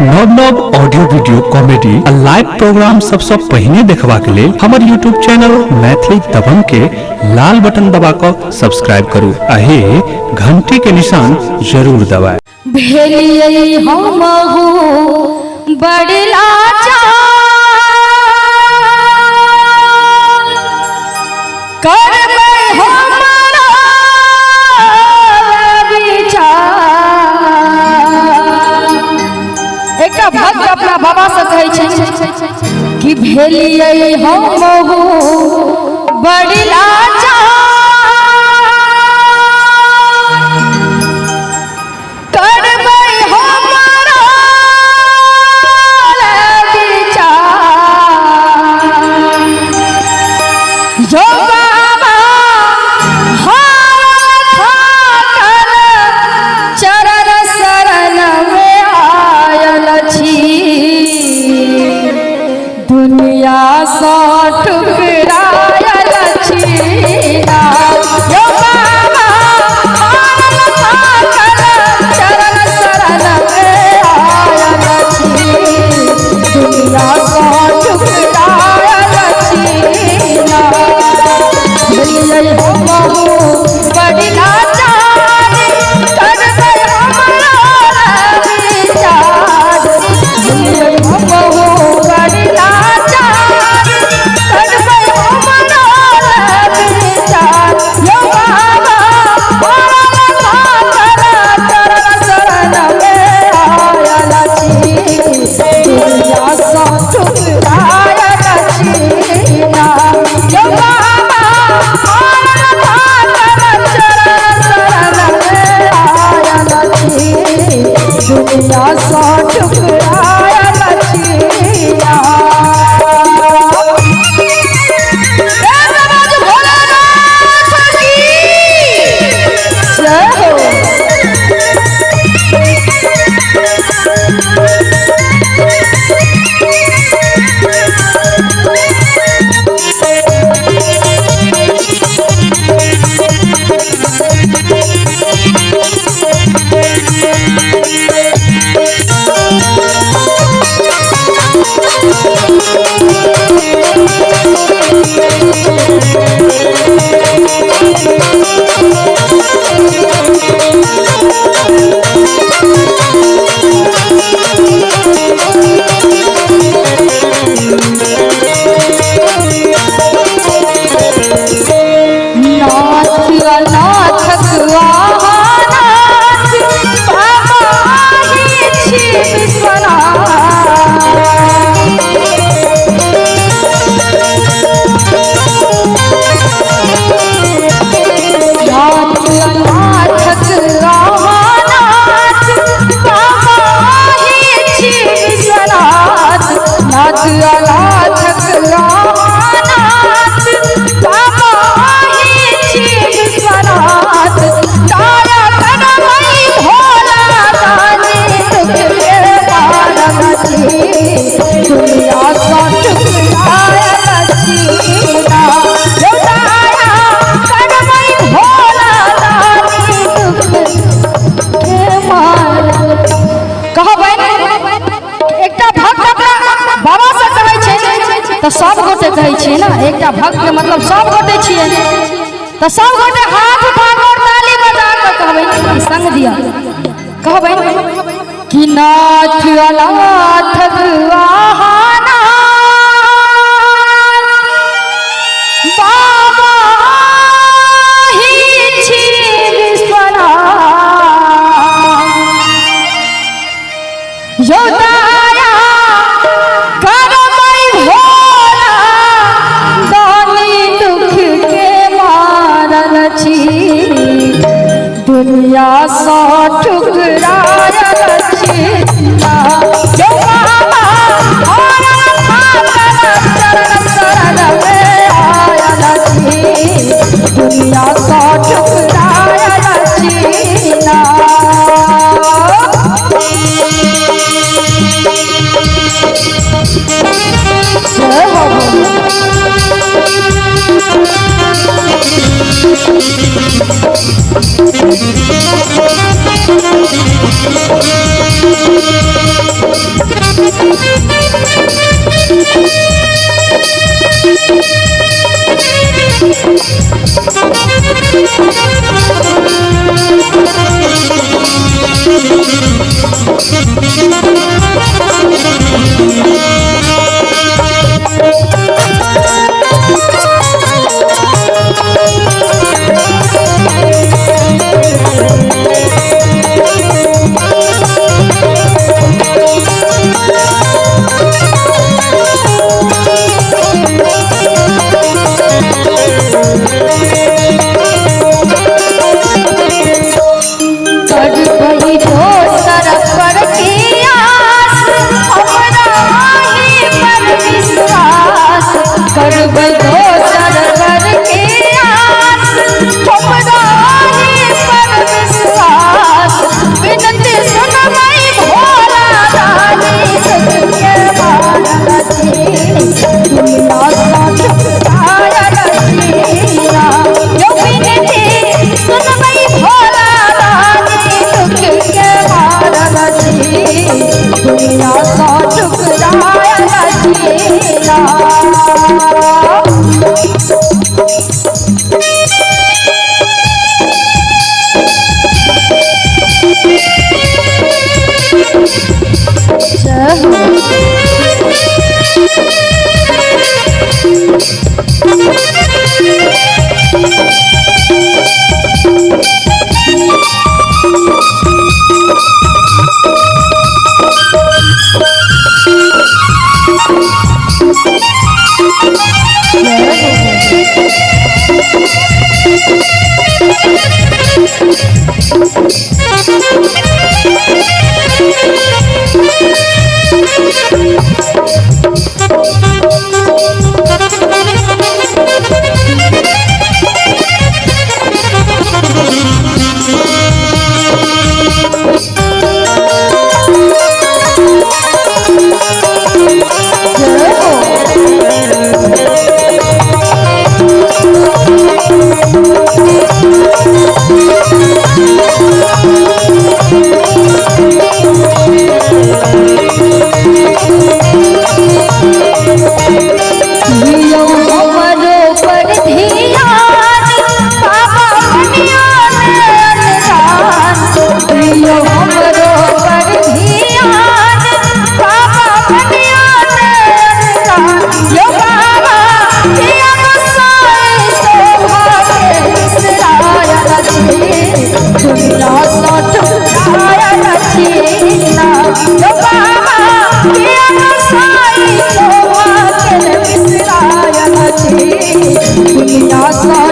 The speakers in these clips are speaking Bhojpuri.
नव नव ऑडियो वीडियो कॉमेडी आ लाइव प्रोग्राम सबसे पहले देखवा के लिए हमारे यूट्यूब चैनल मैथिली दबंग के लाल बटन दबा कर सब्सक्राइब करू आहे घंटी के निशान जरूर दबाएं। भेलियै हमहु बड़ लाचार करबै हमरा विचार। एकटा भक्त अपना बाबा से कहै छै कि भेलियै हमहु बड़ लाचार दुनिया सा ठुकरायल छीना यो बाबा चरण शरण में आयल छी। दुनिया सा ठुकरायल छीना भेलियै हमहु बड़ लाचार करबै हमरा विचार। भेलियै हमहु बड़ दुनिया सा ठुकरायल छीना। तो सब गोटे कहै छियै ना, एकटा भक्त के मतलब सब गोटे छियै, तो सब गोटे हाथ उठाकर ताली बजा कर कहबै संग दिया, कहबै कि नाथ अनाथ गुआहाना बाबा ही छी विश्वनाथ यो दया करबै भोला दानी दुख के मारल छी। दुनिया सा ठुकरायल छीना यो बाबा चरण शरण में आयल छी। दुनिया सा ठुकरायल छीना। जय हो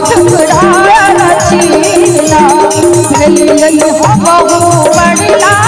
ठुकराया रचीला, भैया हो बहु बड़ला